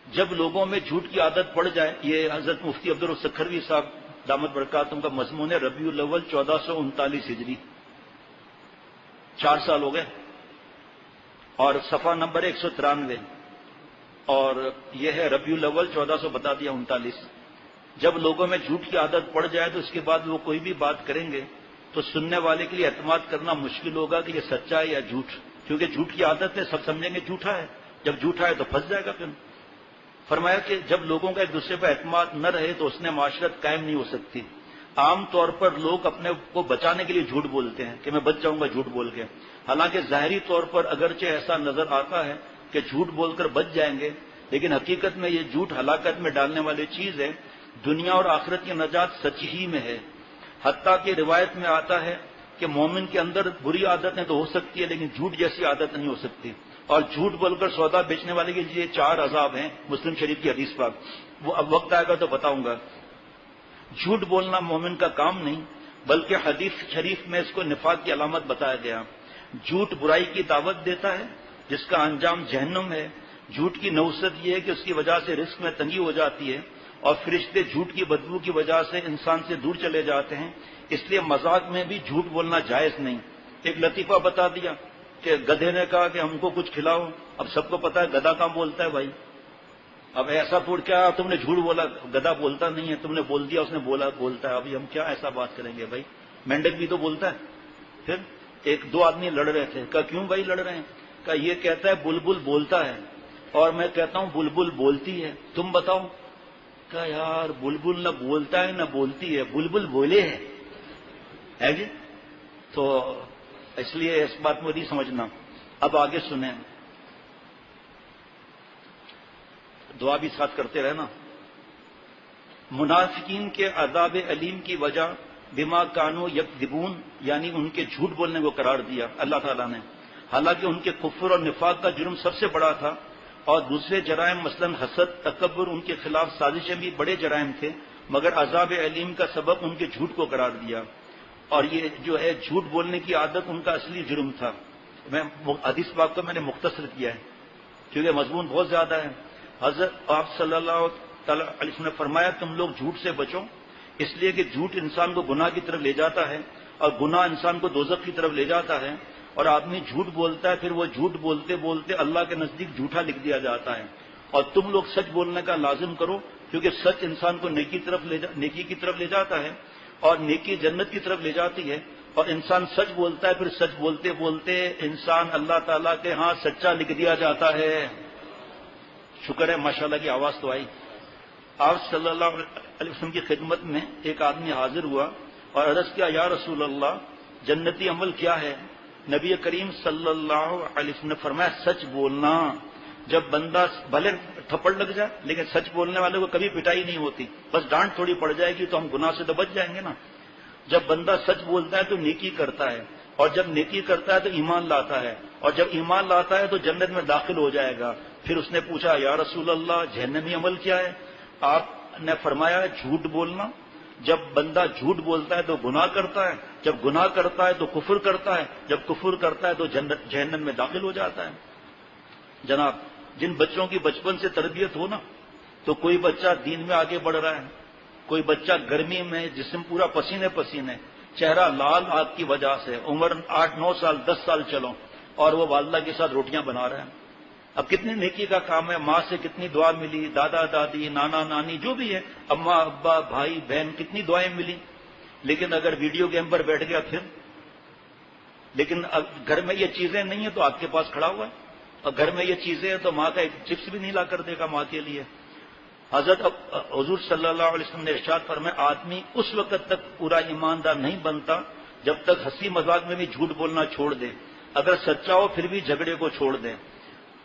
جب لوگوں میں جھوٹ کی عادت پڑ جائے، یہ حضرت مفتی عبدالسکھروی صاحب دامت برکاتہم کا مضمون ہے، ربیع الاول 1439 ہجری، 4 سال ہو گئے، اور صفحہ نمبر 193، اور یہ ہے ربیع الاول 1400 بتا دیا 39۔ جب لوگوں میں جھوٹ کی عادت پڑ جائے تو اس کے بعد وہ کوئی بھی بات کریں گے تو سننے والے کے لیے اعتماد کرنا مشکل ہوگا کہ یہ سچا ہے یا جھوٹ، کیونکہ جھوٹ کی عادت ہے، سب سمجھیں گے جھوٹا ہے، جب جھوٹا ہے تو پھنس جائے گا۔ پھر فرمایا کہ جب لوگوں کا ایک دوسرے پر اعتماد نہ رہے تو اس نے معاشرت قائم نہیں ہو سکتی۔ عام طور پر لوگ اپنے کو بچانے کے لیے جھوٹ بولتے ہیں کہ میں بچ جاؤں گا جھوٹ بول کے، حالانکہ ظاہری طور پر اگرچہ ایسا نظر آتا ہے کہ جھوٹ بول کر بچ جائیں گے، لیکن حقیقت میں یہ جھوٹ ہلاکت میں ڈالنے والی چیز ہے۔ دنیا اور آخرت کی نجات سچ ہی میں ہے، حتیٰ کہ روایت میں آتا ہے کہ مومن کے اندر بری عادتیں تو ہو سکتی ہے لیکن جھوٹ جیسی عادت نہیں ہو سکتی، اور جھوٹ بول کر سودا بیچنے والے کے لیے 4 عذاب ہیں، مسلم شریف کی حدیث پاک، وہ اب وقت آئے گا تو بتاؤں گا۔ جھوٹ بولنا مومن کا کام نہیں، بلکہ حدیث شریف میں اس کو نفاق کی علامت بتایا گیا۔ جھوٹ برائی کی دعوت دیتا ہے جس کا انجام جہنم ہے۔ جھوٹ کی نوست یہ ہے کہ اس کی وجہ سے رزق میں تنگی ہو جاتی ہے، اور فرشتے جھوٹ کی بدبو کی وجہ سے انسان سے دور چلے جاتے ہیں، اس لیے مذاق میں بھی جھوٹ بولنا جائز نہیں۔ ایک لطیفہ بتا دیا کہ گدھے نے کہا کہ ہم کو کچھ کھلاؤ، اب سب کو پتا ہے گدھا کہاں بولتا ہے بھائی، اب ایسا پھوٹ کیا تم نے جھوٹ بولا، گدھا بولتا نہیں ہے، تم نے بول دیا اس نے بولتا ہے، ابھی ہم کیا ایسا بات کریں گے بھائی، مینڈک بھی تو بولتا ہے۔ پھر 1-2 آدمی لڑ رہے تھے، کہا کیوں بھائی لڑ رہے ہیں؟ کہا یہ کہتا ہے بلبل بولتا ہے اور میں کہتا ہوں بلبل بولتی ہے، تم بتاؤ۔ کہا یار بلبل نہ بولتا ہے نہ بولتی ہے، بلبل بولے ہے جی، تو اس لیے اس بات کو نہیں سمجھنا۔ اب آگے سنیں، دعا بھی ساتھ کرتے رہنا۔ منافقین کے عذاب علیم کی وجہ بما کانوا یکذبون، یعنی ان کے جھوٹ بولنے کو قرار دیا اللہ تعالیٰ نے، حالانکہ ان کے کفر اور نفاق کا جرم سب سے بڑا تھا، اور دوسرے جرائم مثلا حسد، تکبر، ان کے خلاف سازشیں بھی بڑے جرائم تھے، مگر عذاب علیم کا سبب ان کے جھوٹ کو قرار دیا۔ اور یہ جو ہے جھوٹ بولنے کی عادت ان کا اصلی جرم تھا۔ میں حدیث پاک کو میں نے مختصر کیا ہے کیونکہ مضمون بہت زیادہ ہے۔ حضرت آپ صلی اللہ تعالی علیہ وسلم نے فرمایا تم لوگ جھوٹ سے بچو، اس لیے کہ جھوٹ انسان کو گناہ کی طرف لے جاتا ہے، اور گناہ انسان کو دوزخ کی طرف لے جاتا ہے، اور آدمی جھوٹ بولتا ہے پھر وہ جھوٹ بولتے بولتے اللہ کے نزدیک جھوٹا لکھ دیا جاتا ہے۔ اور تم لوگ سچ بولنے کا لازم کرو، کیونکہ سچ انسان کو نیکی کی طرف لے جاتا ہے، اور نیکی جنت کی طرف لے جاتی ہے، اور انسان سچ بولتا ہے پھر سچ بولتے بولتے انسان اللہ تعالیٰ کے ہاں سچا لکھ دیا جاتا ہے۔ شکر ہے ماشاءاللہ کی آواز تو آئی۔ آپ صلی اللہ علیہ وسلم کی خدمت میں ایک آدمی حاضر ہوا اور عرض کیا یا رسول اللہ جنتی عمل کیا ہے؟ نبی کریم صلی اللہ علیہ وسلم نے فرمایا سچ بولنا۔ جب بندہ بھلے تھپڑ لگ جائے لیکن سچ بولنے والے کو کبھی پٹائی نہیں ہوتی، بس ڈانٹ تھوڑی پڑ جائے گی تو ہم گناہ سے تو بچ جائیں گے نا۔ جب بندہ سچ بولتا ہے تو نیکی کرتا ہے، اور جب نیکی کرتا ہے تو ایمان لاتا ہے، اور جب ایمان لاتا ہے تو جنت میں داخل ہو جائے گا۔ پھر اس نے پوچھا یا رسول اللہ جہنمی عمل کیا ہے؟ آپ نے فرمایا جھوٹ بولنا۔ جب بندہ جھوٹ بولتا ہے تو گناہ کرتا ہے، جب گناہ کرتا ہے تو کفر کرتا ہے، جب کفر کرتا ہے تو جہنم میں داخل ہو جاتا ہے۔ جناب جن بچوں کی بچپن سے تربیت ہو نا، تو کوئی بچہ دین میں آگے بڑھ رہا ہے، کوئی بچہ گرمی میں جسم پورا پسینے پسینے، چہرہ لال آگ کی وجہ سے، عمر 8-9 سال 10 سال چلو، اور وہ والدہ کے ساتھ روٹیاں بنا رہے ہیں۔ اب کتنی نیکی کا کام ہے، ماں سے کتنی دعا ملی، دادا دادی نانا نانی جو بھی ہے، اماں ابا بھائی بہن کتنی دعائیں ملی، لیکن اگر ویڈیو گیم پر بیٹھ گیا پھر، لیکن اب گھر میں یہ چیزیں نہیں ہیں تو آپ کے پاس کھڑا ہوا ہے، اور گھر میں یہ چیزیں ہیں تو ماں کا ایک چپس بھی نہیں لا کر دے گا ماں کے لیے۔ حضرت حضور صلی اللہ علیہ وسلم نے ارشاد فرمایا آدمی اس وقت تک پورا ایماندار نہیں بنتا جب تک ہنسی مذاق میں بھی جھوٹ بولنا چھوڑ دے، اگر سچا ہو پھر بھی جھگڑے کو چھوڑ دے۔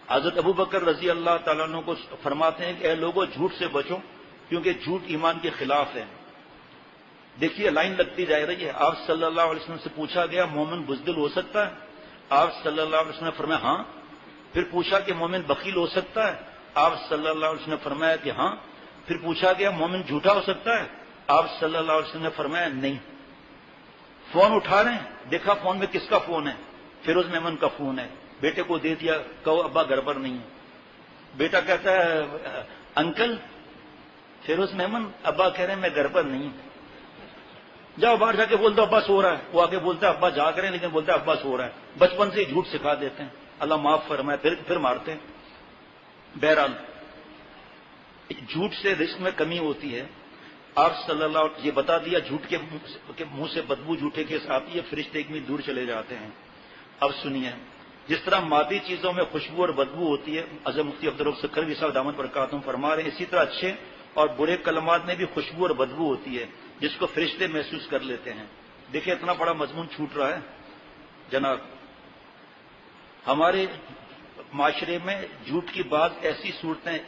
حضرت ابو بکر رضی اللہ تعالیٰ عنہ کو فرماتے ہیں کہ اے لوگوں جھوٹ سے بچو، کیونکہ جھوٹ ایمان کے خلاف ہے۔ دیکھیے لائن لگتی جا رہی ہے۔ آپ صلی اللہ علیہ وسلم سے پوچھا گیا مومن بزدل ہو سکتا ہے؟ آپ صلی اللہ علیہ وسلم نے فرمایا ہاں۔ پھر پوچھا کہ مومن بخیل ہو سکتا ہے؟ آپ صلی اللہ علیہ وسلم نے فرمایا کہ ہاں۔ پھر پوچھا گیا مومن جھوٹا ہو سکتا ہے؟ آپ صلی اللہ علیہ وسلم نے فرمایا نہیں۔ فون اٹھا رہے ہیں، دیکھا فون میں کس کا فون ہے؟ فیروز میمن کا فون ہے، بیٹے کو دے دیا، کہو ابا گڑبڑ نہیں ہے۔ بیٹا کہتا ہے انکل فیروز میمن، ابا کہہ رہے ہیں میں گھر پر نہیں، جاؤ باہر جا کے بول دو ابا سو رہا ہے۔ وہ آگے بولتا ہے ابا جاگ رہے ہیں، لیکن بولتا ہے ابا سو رہا ہے۔ بچپن سے ہی جھوٹ سکھا دیتے ہیں، اللہ معاف فرمائے، پھر مارتے ہیں۔ بہرحال جھوٹ سے رزق میں کمی ہوتی ہے۔ آپ صلی اللہ علیہ وسلم یہ بتا دیا جھوٹ کے منہ سے بدبو جھوٹے کے آتی ہے، فرشتے ایک میل دور چلے جاتے ہیں۔ اب سنیے، جس طرح مادی چیزوں میں خوشبو اور بدبو ہوتی ہے، حضرت مفتی عبدالرؤف سکھروی صاحب دامت برکاتہم فرما رہے ہیں، اسی طرح اچھے اور برے کلمات میں بھی خوشبو اور بدبو ہوتی ہے جس کو فرشتے محسوس کر لیتے ہیں۔ دیکھیں اتنا بڑا مضمون چھوٹ رہا ہے جناب۔ ہمارے معاشرے میں جھوٹ کی بعض ایسی صورتیں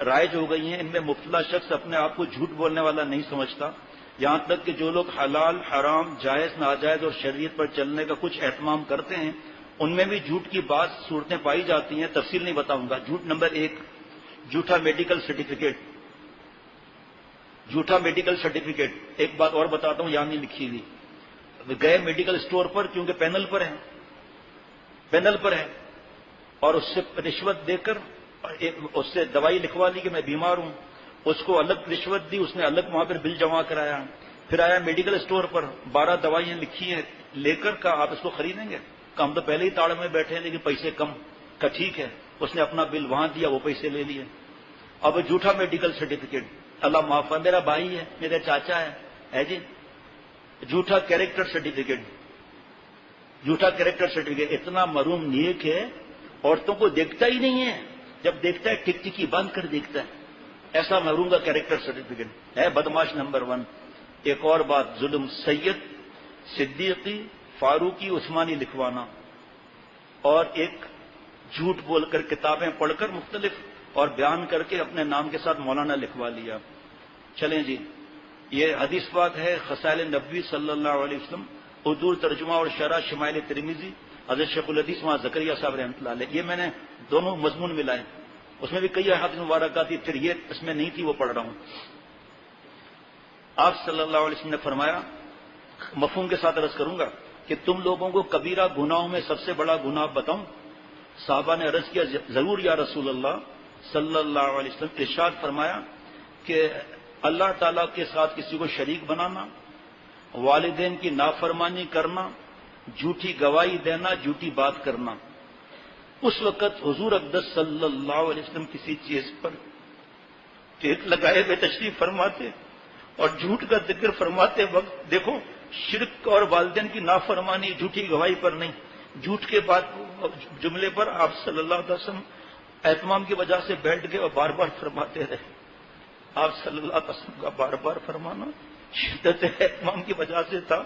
رائج ہو گئی ہیں، ان میں مبتلا شخص اپنے آپ کو جھوٹ بولنے والا نہیں سمجھتا، یہاں تک کہ جو لوگ حلال حرام جائز ناجائز اور شریعت پر چلنے کا کچھ اہتمام کرتے ہیں ان میں بھی جھوٹ کی بعض صورتیں پائی جاتی ہیں۔ تفصیل نہیں بتاؤں گا۔ جھوٹ نمبر 1، جھوٹا میڈیکل سرٹیفکیٹ۔ جھوٹا میڈیکل سرٹیفکیٹ، ایک بات اور بتاتا ہوں، یہاں نہیں لکھی ہوئی۔ گئے میڈیکل اسٹور پر، کیونکہ پینل پر ہے اور اس سے رشوت دے کر اس سے دوائی لکھوا لی کہ میں بیمار ہوں، اس کو الگ رشوت دی، اس نے الگ وہاں پر بل جمع کرایا، پھر آیا میڈیکل اسٹور پر 12 دوائیاں لکھی ہیں، لے کر کہا آپ اس کو خریدیں گے؟ کہ ہم تو پہلے ہی تاڑ میں بیٹھے ہیں لیکن پیسے کم۔ کہ ٹھیک ہے، اس نے اپنا بل وہاں دیا، وہ پیسے لے لیے۔ اب جھوٹا میڈیکل سرٹیفکیٹ، اللہ معاف، میرا بھائی ہے، میرا چاچا ہے جی۔ جھوٹا کیریکٹر سرٹیفکیٹ، جھوٹا کیریکٹر سرٹیفکیٹ اتنا معروم نیک ہے، عورتوں کو دیکھتا ہی نہیں ہے، جب دیکھتا ہے ٹک ٹکی بند کر دیکھتا ہے، ایسا معروم کا کیریکٹر سرٹیفکیٹ ہے۔ بدماش نمبر 1۔ ایک اور بات، ظلم، سید، صدیقی، فاروقی، عثمانی لکھوانا، اور ایک جھوٹ بول کر کتابیں پڑھ کر مختلف اور بیان کر کے اپنے نام کے ساتھ مولانا لکھوا لیا۔ چلیں جی، یہ حدیث پاک ہے خصائل نبوی صلی اللہ علیہ وسلم، اردو ترجمہ اور شرح شمائل ترمذی، حضرت شیخ الحدیث وہاں زکریا صاحب رحمۃ اللہ علیہ۔ یہ میں نے دونوں مضمون ملائے، اس میں بھی کئی احادیث مبارکہ تھی، پھر یہ اس میں نہیں تھی، وہ پڑھ رہا ہوں۔ آپ صلی اللہ علیہ وسلم نے فرمایا، مفہوم کے ساتھ عرض کروں گا کہ تم لوگوں کو کبیرہ گناہوں میں سب سے بڑا گناہ بتاؤں؟ صحابہ نے عرض کیا ضرور یا رسول اللہ صلی اللہ علیہ وسلم۔ ارشاد فرمایا کہ اللہ تعالیٰ کے ساتھ کسی کو شریک بنانا، والدین کی نافرمانی کرنا، جھوٹی گواہی دینا، جھوٹی بات کرنا۔ اس وقت حضور اقدس صلی اللہ علیہ وسلم کسی چیز پر ٹیک لگائے ہوئے تشریف فرماتے اور جھوٹ کا ذکر فرماتے وقت دیکھو شرک اور والدین کی نافرمانی جھوٹی گواہی پر نہیں، جھوٹ کے بعد جملے پر آپ صلی اللہ علیہ وسلم اہتمام کی وجہ سے بیٹھ گئے اور بار بار فرماتے رہے۔ آپ صلی اللہ علیہ وسلم کا بار بار فرمانا شدت اہتمام کی وجہ سے تھا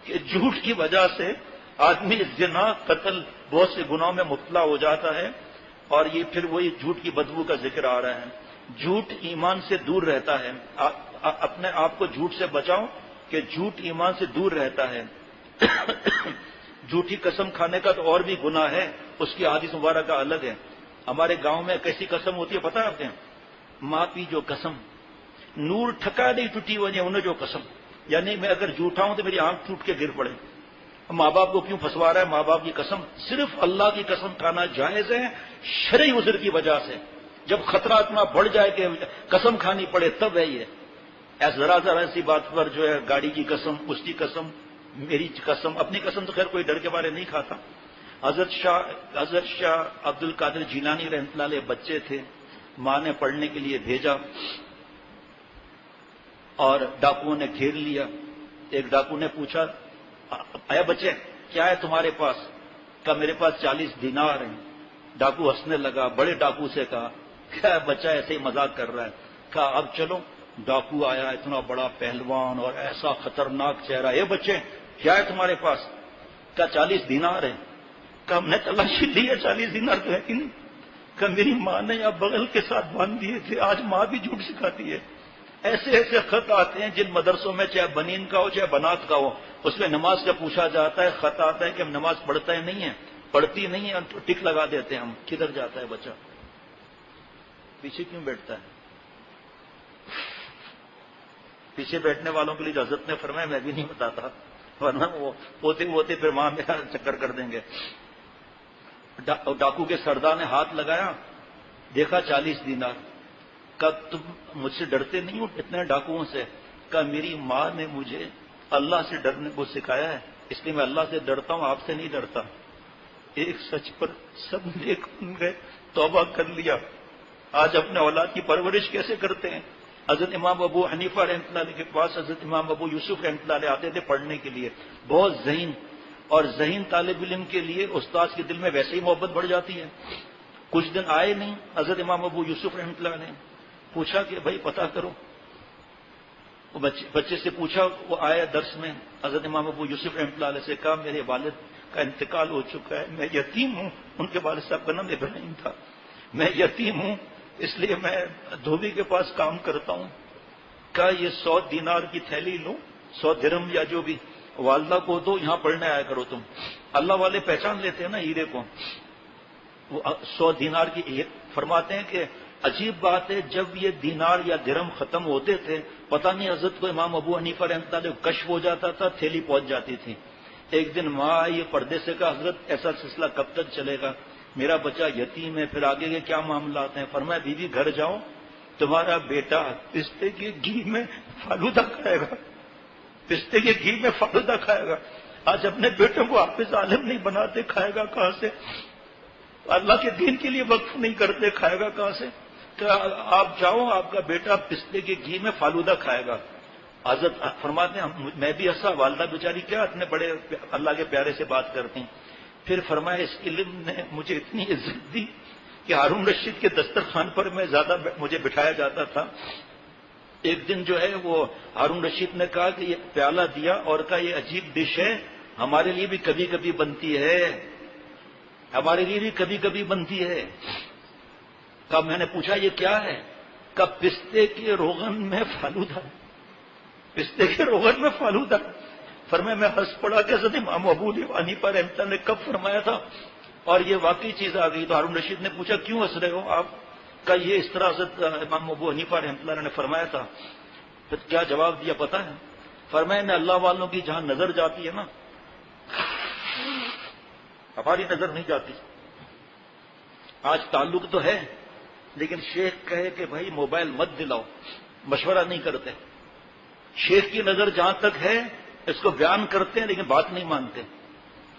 کہ جھوٹ کی وجہ سے آدمی زنا، قتل، بہت سے گناہوں میں مبتلا ہو جاتا ہے، اور یہ پھر وہی جھوٹ کی بدبو کا ذکر آ رہا ہے۔ جھوٹ ایمان سے دور رہتا ہے، اپنے آپ کو جھوٹ سے بچاؤ کہ جھوٹ ایمان سے دور رہتا ہے۔ جھوٹی قسم کھانے کا تو اور بھی گناہ ہے، اس کی حدیث مبارکہ الگ ہے۔ ہمارے گاؤں میں کیسی قسم ہوتی ہے پتہ ہے آپ کو؟ ماں پی جو قسم، نور ٹھکا نہیں ٹوٹی وجہ انہیں جو قسم، یعنی میں اگر جھوٹا ہوں تو میری آنکھ ٹوٹ کے گر پڑے۔ ماں باپ کو کیوں پھنسوا رہا ہے؟ ماں باپ کی قسم، صرف اللہ کی قسم کھانا جائز ہے شرعی عذر کی وجہ سے، جب خطرہ اتنا بڑھ جائے کہ قسم کھانی پڑے تب ہے یہ۔ ذرا ایسی بات پر جو ہے گاڑی کی قسم، اس کی قسم، میری قسم، اپنی قسم تو خیر کوئی ڈر کے بارے نہیں کھاتا۔ حضرت شاہ عبد القادر جیلانی رحمۃ اللہ علیہ بچے تھے، ماں نے پڑھنے کے لیے بھیجا اور ڈاکوؤں نے گھیر لیا۔ ایک ڈاکو نے پوچھا، آیا بچے کیا ہے تمہارے پاس؟ کہا میرے پاس 40 دینار ہیں۔ ڈاکو ہنسنے لگا، بڑے ڈاکو سے کہا کیا بچہ ایسے ہی مذاق کر رہا ہے؟ کہا اب چلو۔ ڈاکو آیا، اتنا بڑا پہلوان اور ایسا خطرناک چہرہ، اے بچے کیا ہے تمہارے پاس؟ کہا 40 دینار ہیں۔ کہا ہم نے تلاشی لی ہے، 40 دینار تو ہے کہ نہیں؟ کہا میری ماں نے یا بغل کے ساتھ باندھ دیے تھے، آج ماں بھی جھوٹ سکھاتی ہے۔ ایسے ایسے خط آتے ہیں جن مدرسوں میں چاہے بنین کا ہو چاہے بنات کا ہو، اس میں نماز کا پوچھا جاتا ہے، خط آتا ہے کہ ہم نماز پڑھتا ہی نہیں ہے، پڑھتی نہیں ہے، ٹک لگا دیتے ہیں ہم۔ کدھر جاتا ہے بچہ؟ پیچھے کیوں بیٹھتا ہے؟ پیچھے بیٹھنے والوں کے لیے حضرت نے فرمایا میں بھی نہیں بتاتا، ورنہ وہ پوتے پوتے پھر وہاں میرا چکر کر دیں گے۔ ڈاکو کے سردار نے ہاتھ لگایا، دیکھا 40 دینار. کہا تم مجھ سے ڈرتے نہیں ہو اتنے ڈاکوؤں سے؟ کہا میری ماں نے مجھے اللہ سے ڈرنے کو سکھایا ہے، اس لیے میں اللہ سے ڈرتا ہوں، آپ سے نہیں ڈرتا. ایک سچ پر سب نیک بن گئے، توبہ کر لیا. آج اپنے اولاد کی پرورش کیسے کرتے ہیں؟ حضرت امام ابو حنیفہ رحمۃ اللہ علیہ کے پاس حضرت امام ابو یوسف رحمۃ اللہ علیہ آتے تھے پڑھنے کے لیے. بہت ذہین اور ذہین طالب علم کے لیے استاد کے دل میں ویسے ہی محبت بڑھ جاتی ہے. کچھ دن آئے نہیں حضرت امام ابو یوسف رحمۃ اللہ نے پوچھا کہ بھائی پتہ کرو. وہ بچے سے پوچھا، وہ آیا درس میں. حضرت امام ابو یوسف رحمۃ اللہ علیہ سے کہا میرے والد کا انتقال ہو چکا ہے، میں یتیم ہوں. ان کے والد صاحب کا نام ابراہیم تھا. میں یتیم ہوں اس لیے میں دھوبی کے پاس کام کرتا ہوں. کہا یہ 100 دینار کی تھیلی لوں، 100 درہم یا جو بھی، والدہ کو دو، یہاں پڑھنے آیا کرو تم. اللہ والے پہچان لیتے ہیں نا ہیرے کو. وہ 100 دینار کی فرماتے ہیں کہ عجیب بات ہے، جب یہ دینار یا درہم ختم ہوتے تھے پتہ نہیں حضرت کو امام ابو حنیفہ رحمۃ اللہ علیہ کشف ہو جاتا تھا، تھیلی پہنچ جاتی تھی. ایک دن ماں آئی پردے سے، کہا حضرت ایسا سلسلہ کب تک چلے گا؟ میرا بچہ یتیم ہے، پھر آگے کے کیا معاملات ہیں؟ فرمایا بیوی گھر جاؤ، تمہارا بیٹا پستے کے گھی میں فالودہ کھائے گا، پستے کے گھی میں فالودہ کھائے گا. آج اپنے بیٹوں کو حافظ عالم نہیں بناتے، کھائے گا کہاں سے؟ اللہ کے دین کے لیے وقف نہیں کرتے، کھائے گا کہاں سے؟ کہ آپ جاؤ، آپ کا بیٹا پستے کے گھی میں فالودہ کھائے گا. حضرت فرماتے ہیں میں بھی ہنسا، والدہ بیچاری کیا اتنے بڑے اللہ کے پیارے سے بات کرتی ہیں. پھر فرمایا اس علم نے مجھے اتنی عزت دی کہ ہارون رشید کے دسترخوان پر میں زیادہ مجھے بٹھایا جاتا تھا. ایک دن جو ہے وہ ہارون رشید نے کہا کہ یہ پیالہ دیا اور کہا یہ عجیب ڈش ہے، ہمارے لیے بھی کبھی کبھی بنتی ہے، ہمارے لیے بھی کبھی کبھی بنتی ہے. کہا میں نے پوچھا یہ کیا ہے؟ کہا پستے کے روغن میں فالودہ، پستے کے روغن میں فالودہ. فرمایا میں ہنس پڑا کہ حضرت امام ابو حنیفہ رحمۃ اللہ نے کب فرمایا تھا، اور یہ واقعی چیز آ گئی. تو ہارون رشید نے پوچھا کیوں ہنس رہے ہو آپ؟ کہ یہ اس طرح حضرت امام ابو حنیفہ رحمۃ اللہ نے فرمایا تھا. پھر کیا جواب دیا پتہ ہے؟ فرمایا میں اللہ والوں کی جہاں نظر جاتی ہے نا، ہماری نظر نہیں جاتی. آج تعلق تو ہے لیکن شیخ کہے کہ بھائی موبائل مت دلاؤ، مشورہ نہیں کرتے. شیخ کی نظر جہاں تک ہے اس کو بیان کرتے ہیں لیکن بات نہیں مانتے.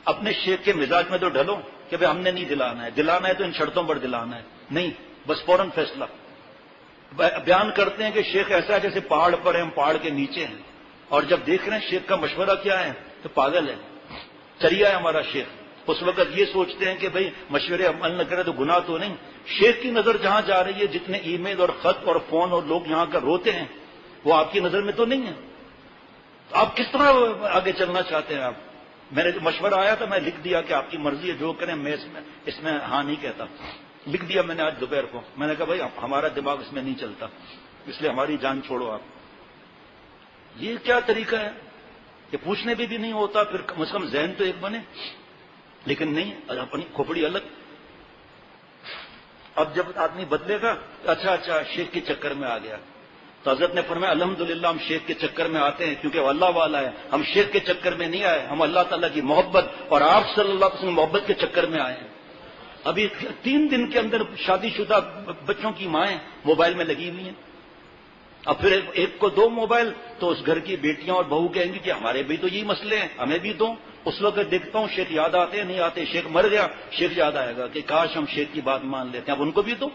اپنے شیخ کے مزاج میں تو ڈھلو کہ بھائی ہم نے نہیں دلانا ہے، دلانا ہے تو ان شرطوں پر دلانا ہے، نہیں بس فوراً فیصلہ. بیان کرتے ہیں کہ شیخ ایسا ہے جیسے پہاڑ پر ہیں، ہم پہاڑ کے نیچے ہیں، اور جب دیکھ رہے ہیں شیخ کا مشورہ کیا ہے تو پاگل ہے، چریا ہے ہمارا شیخ. اس وقت یہ سوچتے ہیں کہ بھائی مشورے عمل نہ کرے تو گناہ تو نہیں. شیخ کی نظر جہاں جا رہی ہے، جتنے ای میل اور خط اور فون اور لوگ یہاں کا روتے ہیں وہ آپ کی نظر میں تو نہیں ہے. تو آپ کس طرح آگے چلنا چاہتے ہیں آپ؟ میں نے جو مشورہ آیا تھا میں لکھ دیا کہ آپ کی مرضی ہے جو کریں، میں اس میں ہاں نہیں کہتا. لکھ دیا میں نے آج دوپہر کو. میں نے کہا بھائی ہمارا دماغ اس میں نہیں چلتا، اس لیے ہماری جان چھوڑو آپ. یہ کیا طریقہ ہے کہ پوچھنے بھی نہیں ہوتا؟ پھر کم از کم ذہن تو ایک بنے، لیکن نہیں، اپنی کھوپڑی الگ. اب جب آدمی بدلے گا اچھا شیخ کے چکر میں آ گیا. تو حضرت نے فرمایا الحمدللہ ہم شیخ کے چکر میں آتے ہیں کیونکہ وہ اللہ والا ہے. ہم شیخ کے چکر میں نہیں آئے، ہم اللہ تعالیٰ کی محبت اور آپ صلی اللہ علیہ وسلم محبت کے چکر میں آئے ہیں. ابھی 3 دن کے اندر شادی شدہ بچوں کی مائیں موبائل میں لگی ہوئی ہیں. اب پھر ایک کو 2 موبائل تو اس گھر کی بیٹیاں اور بہو کہیں گی کہ ہمارے بھی تو یہی مسئلے ہیں، ہمیں بھی دو. اس وقت دیکھتا ہوں شیخ یاد آتے ہیں نہیں آتے. شیخ مر گیا، شیخ یاد آئے گا کہ کاش ہم شیخ کی بات مان لیتے ہیں. اب ان کو بھی دو،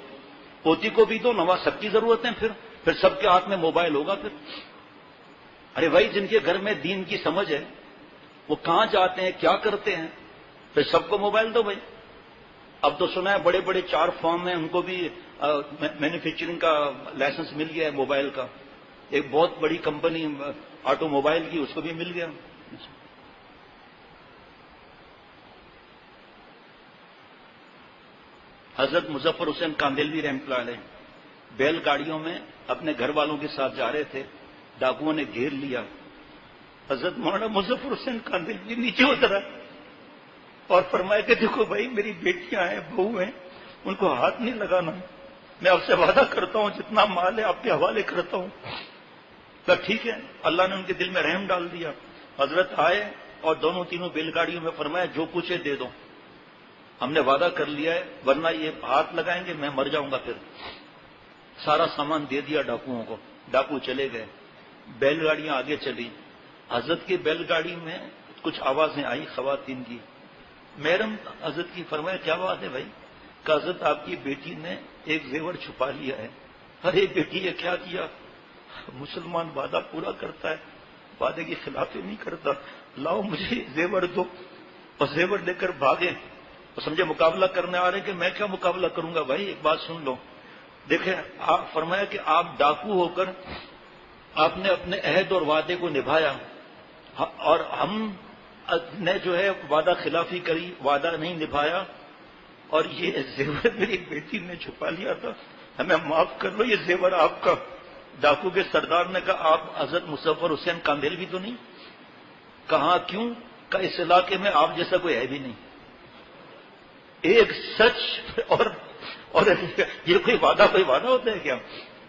پوتی کو بھی دو، نواز سب کی ضرورت ہے. پھر سب کے ہاتھ میں موبائل ہوگا. پھر ارے بھائی جن کے گھر میں دین کی سمجھ ہے وہ کہاں جاتے ہیں، کیا کرتے ہیں؟ پھر سب کو موبائل دو بھائی. اب تو سنا ہے بڑے بڑے 4 فارم ہیں، ان کو بھی مینوفیکچرنگ کا لائسنس مل گیا ہے موبائل کا. ایک بہت بڑی کمپنی آٹو موبائل کی، اس کو بھی مل گیا. حضرت مظفر حسین کاندھلوی رحمۃ اللہ علیہ بیل گاڑیوں میں اپنے گھر والوں کے ساتھ جا رہے تھے، ڈاکوؤں نے گھیر لیا. حضرت مولانا مظفر حسین کاندھلوی نیچے اترا اور فرمایا کہ دیکھو بھائی میری بیٹیاں ہیں، بہو ہیں، ان کو ہاتھ نہیں لگانا. میں آپ سے وعدہ کرتا ہوں جتنا مال ہے آپ کے حوالے کرتا ہوں. تو ٹھیک ہے، اللہ نے ان کے دل میں رحم ڈال دیا. حضرت آئے اور دونوں تینوں بیل گاڑیوں میں فرمایا جو کچھ ہے دے دو. ہم نے وعدہ کر لیا ہے ورنہ یہ ہاتھ لگائیں گے میں مر جاؤں گا. پھر سارا سامان دے دیا ڈاکوؤں کو. ڈاکو چلے گئے. بیل گاڑیاں آگے چلی. حضرت کی بیل گاڑی میں کچھ آوازیں آئی خواتین کی. محرم حضرت کی فرمایا کیا بات ہے بھائی؟ کہ حضرت آپ کی بیٹی نے ایک زیور چھپا لیا ہے. ارے بیٹی یہ کیا کیا؟ مسلمان وعدہ پورا کرتا ہے وعدے کی خلافی نہیں کرتا. لاؤ مجھے زیور دو. اور زیور لے کر بھاگے. تو سمجھے مقابلہ کرنے آ رہے کہ میں کیا مقابلہ کروں گا. بھائی ایک بات سن لو. دیکھیں آپ فرمایا کہ آپ ڈاکو ہو کر آپ نے اپنے عہد اور وعدے کو نبھایا اور ہم نے جو ہے وعدہ خلافی کری وعدہ نہیں نبھایا اور یہ زیور میری بیٹی نے چھپا لیا تھا ہمیں معاف کر لو. یہ زیور آپ کا. ڈاکو کے سردار نے کہا آپ حضرت مظفر حسین کاندیل بھی تو نہیں؟ کہا کیوں؟ کہ اس علاقے میں آپ جیسا کوئی ہے بھی نہیں. ایک سچ اور یہ کوئی وعدہ ہوتا ہے کیا؟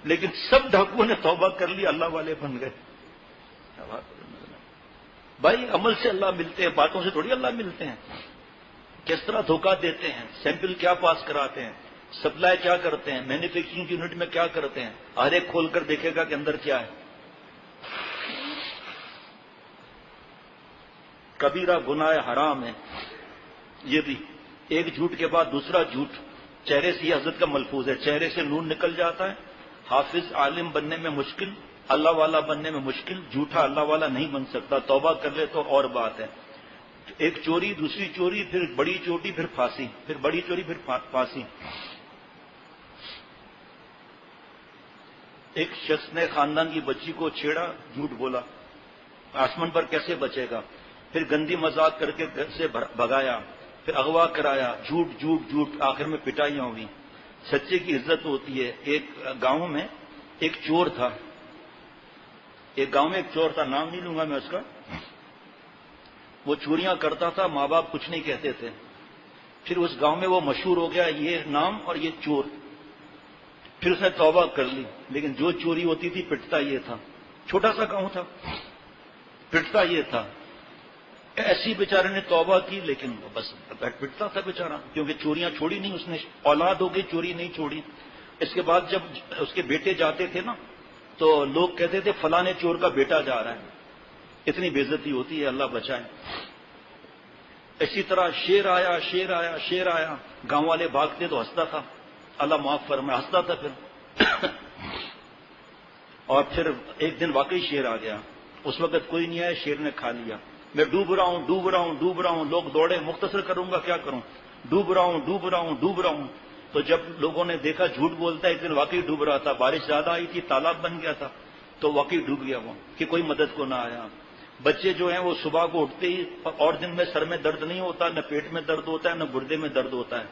لیکن سب ڈاکوؤں نے توبہ کر لی اللہ والے بن گئے. بھائی عمل سے اللہ ملتے ہیں باتوں سے تھوڑی اللہ ملتے ہیں. کس طرح دھوکہ دیتے ہیں. سیمپل کیا پاس کراتے ہیں. سپلائی کیا کرتے ہیں. مینوفیکچرنگ یونٹ میں کیا کرتے ہیں. ہر ایک کھول کر دیکھے گا کہ اندر کیا ہے. کبیرہ گناہ حرام ہے. یہ بھی ایک جھوٹ کے بعد دوسرا جھوٹ. چہرے سے یہ حضرت کا ملفوظ ہے. چہرے سے نور نکل جاتا ہے. حافظ عالم بننے میں مشکل اللہ والا بننے میں مشکل. جھوٹا اللہ والا نہیں بن سکتا. توبہ کر لے تو اور بات ہے. ایک چوری دوسری چوری پھر بڑی چوری پھر پھانسی پھر بڑی چوری پھر پھانسی. ایک شخص نے خاندان کی بچی کو چھیڑا جھوٹ بولا. آسمان پر کیسے بچے گا. پھر گندی مذاق کر کے گھر سے بھگایا. پھر اغوا کرایا. جھوٹ جھوٹ جھوٹ آخر میں پٹائیاں ہوئی. سچے کی عزت ہوتی ہے. ایک گاؤں میں ایک چور تھا. نام نہیں لوں گا میں اس کا. وہ چوریاں کرتا تھا. ماں باپ کچھ نہیں کہتے تھے. پھر اس گاؤں میں وہ مشہور ہو گیا یہ نام اور یہ چور. پھر اس نے توبہ کر لی. لیکن جو چوری ہوتی تھی پٹتا یہ تھا. چھوٹا سا گاؤں تھا پٹتا یہ تھا. ایسی بیچارے نے توبہ کی لیکن بس پٹتا تھا بیچارہ کیونکہ چوریاں چھوڑی نہیں اس نے. اولاد ہو گئی چوری نہیں چھوڑی. اس کے بعد جب اس کے بیٹے جاتے تھے نا تو لوگ کہتے تھے فلاں چور کا بیٹا جا رہا ہے. اتنی بے عزتی ہوتی ہے اللہ بچائے. اسی طرح شیر آیا. گاؤں والے بھاگتے تو ہنستا تھا اللہ معاف فرمائے. ہنستا تھا پھر اور پھر ایک دن واقعی شیر آ گیا. اس وقت کوئی نہیں آیا. شیر نے کھا لیا. میں ڈوب رہا ہوں. لوگ دوڑے. مختصر کروں گا کیا کروں. ڈوب رہا ہوں. تو جب لوگوں نے دیکھا جھوٹ بولتا ہے ایک دن واقعی ڈوب رہا تھا. بارش زیادہ آئی تھی تالاب بن گیا تھا تو واقعی ڈوب گیا وہ کہ کوئی مدد کو نہ آیا. بچے جو ہیں وہ صبح کو اٹھتے ہی اور دن میں سر میں درد نہیں ہوتا نہ پیٹ میں درد ہوتا ہے نہ گردے میں درد ہوتا ہے.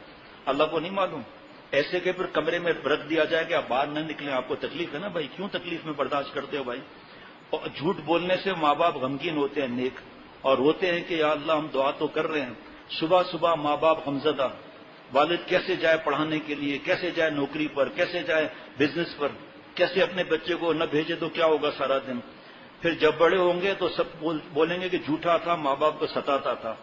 اللہ کو نہیں معلوم. ایسے کہ پھر کمرے میں رکھ دیا جائے کہ آپ باہر نہ نکلیں. آپ کو تکلیف ہے نا بھائی. کیوں تکلیف میں برداشت کرتے ہو بھائی. اور جھوٹ بولنے سے ماں باپ غمگین ہوتے ہیں نیک اور روتے ہیں کہ یا اللہ ہم دعا تو کر رہے ہیں. صبح صبح ماں باپ غمزدہ. والد کیسے جائے پڑھانے کے لیے. کیسے جائے نوکری پر. کیسے جائے بزنس پر. کیسے اپنے بچے کو نہ بھیجے تو کیا ہوگا سارا دن. پھر جب بڑے ہوں گے تو سب بولیں گے کہ جھوٹا تھا ماں باپ کو ستاتا تھا.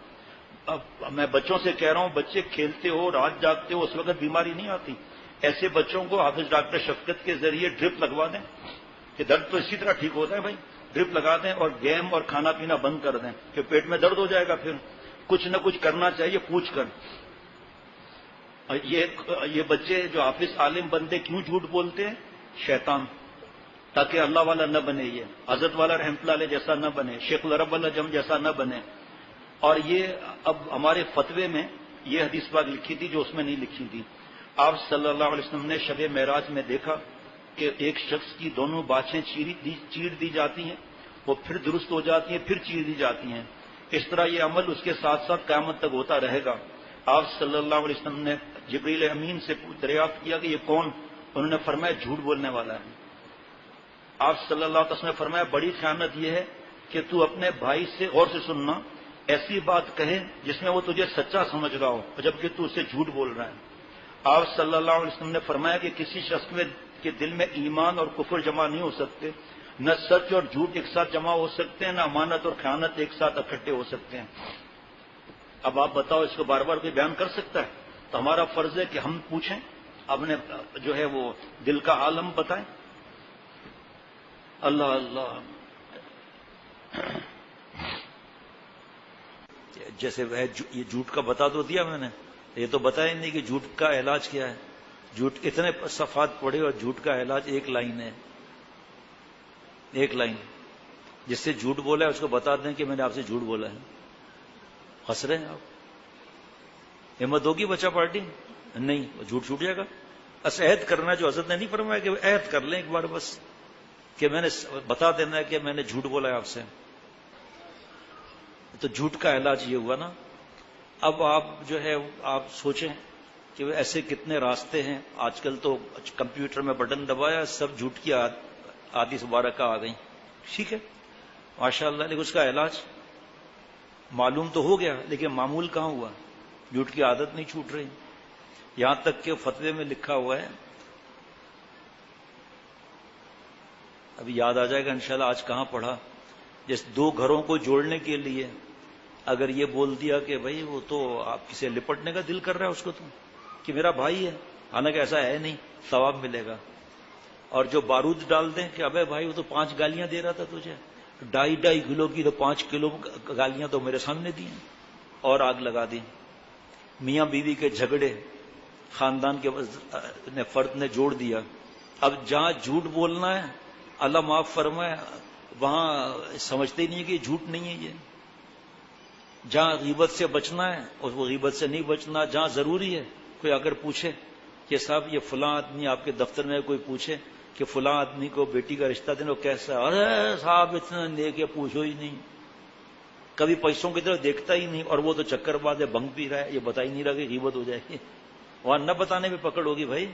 اب میں بچوں سے کہہ رہا ہوں بچے کھیلتے ہو رات جاگتے ہو اس وقت بیماری نہیں آتی. ایسے بچوں کو حافظ ڈاکٹر شفقت کے ذریعے ڈرپ لگوا دیں کہ درد تو اسی طرح ٹھیک ہوتا ہے بھائی. ڈرپ لگا دیں اور گیم اور کھانا پینا بند کر دیں کہ پیٹ میں درد ہو جائے گا. پھر کچھ نہ کچھ کرنا چاہیے پوچھ کر. یہ بچے جو حافظ عالم بنتے کیوں جھوٹ بولتے ہیں؟ شیطان تاکہ اللہ والا نہ بنے. یہ حضرت والا رحمت اللہ علیہ جیسا نہ بنے. شیخ العرب والا جم جیسا نہ بنے. اور یہ اب ہمارے فتوے میں یہ حدیث پاک لکھی تھی جو اس میں نہیں لکھی تھی. آپ صلی اللہ علیہ وسلم نے شب معراج میں دیکھا کہ ایک شخص کی دونوں باچھیں چیر دی جاتی ہیں وہ پھر درست ہو جاتی ہیں پھر چیر دی جاتی ہیں. اس طرح یہ عمل اس کے ساتھ ساتھ قیامت تک ہوتا رہے گا. آپ صلی اللہ علیہ وسلم نے جبریل امین سے دریافت کیا کہ یہ کون. انہوں نے فرمایا جھوٹ بولنے والا ہے. آپ صلی اللہ علیہ وسلم نے فرمایا بڑی خیانت یہ ہے کہ تو اپنے بھائی سے غور سے سننا ایسی بات کہے جس میں وہ تجھے سچا سمجھ رہا ہو جبکہ تو اسے جھوٹ بول رہا ہے. آپ صلی اللہ علیہ وسلم نے فرمایا کہ کسی شخص کے دل میں ایمان اور کفر جمع نہیں ہو سکتے. نہ سچ اور جھوٹ ایک ساتھ جمع ہو سکتے ہیں نہ امانت اور خیانت ایک ساتھ اکٹھے ہو سکتے ہیں. اب آپ بتاؤ اس کو بار بار کوئی بیان کر سکتا ہے؟ تو ہمارا فرض ہے کہ ہم پوچھیں، اپنے جو ہے وہ دل کا حال ہم بتائیں. اللہ اللہ. جیسے یہ جھوٹ کا بتا تو دیا میں نے، یہ تو بتایا نہیں کہ جھوٹ کا علاج کیا ہے. جھوٹ اتنے صفحات پڑھے اور جھوٹ کا علاج ایک لائن ہے، ایک لائن. جس سے جھوٹ بولا ہے اس کو بتا دیں کہ میں نے آپ سے جھوٹ بولا ہے. ہنس رہے ہیں آپ؟ ہمت ہوگی بچہ پارٹی؟ نہیں، جھوٹ چھوٹ جائے گا. بس عہد کرنا جو حضرت نے نہیں فرمایا کہ عہد کر لیں ایک بار بس، کہ میں نے بتا دینا ہے کہ میں نے جھوٹ بولا ہے آپ سے. تو جھوٹ کا علاج یہ ہوا نا. اب آپ جو ہے آپ سوچیں کہ ایسے کتنے راستے ہیں. آج کل تو کمپیوٹر میں بٹن دبایا سب جھوٹ کی حدیث مبارکہ آ گئی. ٹھیک ہے ماشاء اللہ، لیکن اس کا علاج معلوم تو ہو گیا لیکن معمول کہاں ہوا. جھوٹ کی عادت نہیں چھوٹ رہی. یہاں تک کہ فتوے میں لکھا ہوا ہے، ابھی یاد آ جائے گا انشاءاللہ آج کہاں پڑھا، جس دو گھروں کو جوڑنے کے لیے اگر یہ بول دیا کہ بھائی وہ تو آپ کسی لپٹنے کا دل کر رہا ہے اس کو تو کہ میرا بھائی ہے، حالانکہ ایسا ہے نہیں، ثواب ملے گا. اور جو بارود ڈال دیں کہ ابے بھائی وہ تو 5 گالیاں دے رہا تھا تجھے، 2.5 کلو کی تو 5 کلو گالیاں تو میرے سامنے دی ہیں، اور آگ لگا دی. میاں بیوی کے جھگڑے خاندان کے فرد نے جوڑ دیا. اب جہاں جھوٹ بولنا ہے اللہ معاف فرمائے وہاں سمجھتے ہی نہیں کہ جھوٹ نہیں ہے. یہ جہاں غیبت سے بچنا ہے اور وہ غیبت سے نہیں بچنا. جہاں ضروری ہے کوئی اگر پوچھے کہ صاحب یہ فلاں آدمی آپ کے دفتر میں کوئی پوچھے کہ فلاں آدمی کو بیٹی کا رشتہ دینا کیسا ہے، ارے صاحب اتنا نیک ہے پوچھو ہی نہیں، کبھی پیسوں کی طرف دیکھتا ہی نہیں، اور وہ تو چکر باز ہے، بھنگ پی رہا ہے، یہ بتا ہی نہیں رہا کہ غیبت ہو جائے گی. وہاں نہ بتانے میں پکڑ ہوگی بھائی.